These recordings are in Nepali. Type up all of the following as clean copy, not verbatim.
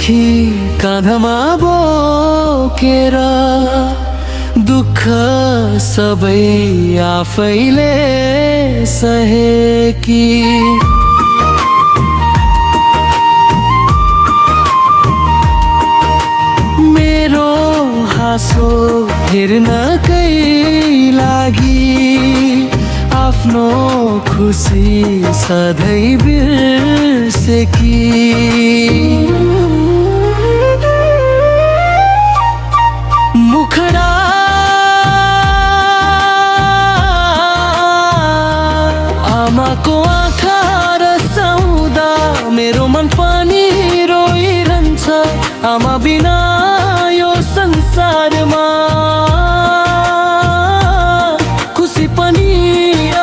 देखि काँधमा बोकेर दुःख सबै आफैले सहेकी मेरो हाँसो हेर्नकै लागि आफ्नो खुसी सधैँ बिर्सेकी मुखडा आमाको आँखा रसाउँदा मेरो मन पनि रोइरहन्छ। आमा बिना यो संसारमा खुसी पनि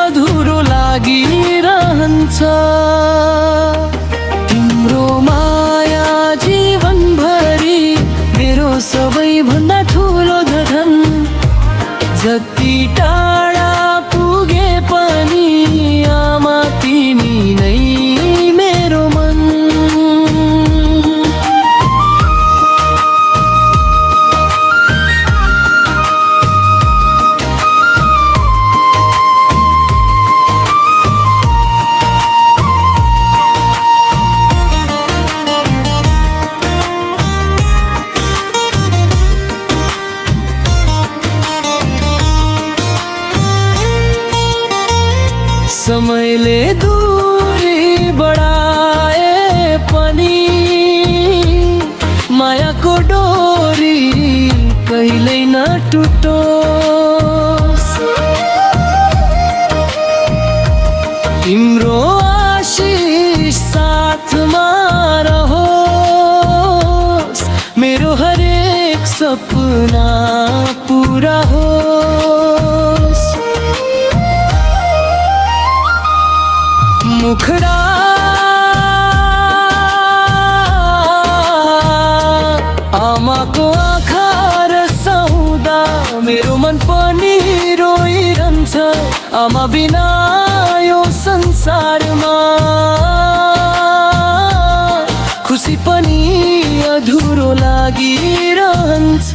अधुरो लागिरहन्छ। तिम्रो माया जीवनभरि मेरो सबैभन्दा ठुलो धन। जति टाढा पुगे पनि आमा तिमी नै मेरो मन। समयले दूरी बढाए पनि मायाको डोरी कहिल्यै नटुटोस्। तिम्रो आशीष साथमा रहोस्। मेरो हरेक सपना पुरा होस्। मुखडा आमाको आँखा रसाउँदा मेरो मन पनि रोइरहन्छ। आमा बिना यो संसारमा खुसी पनि अधुरो लागिरहन्छ।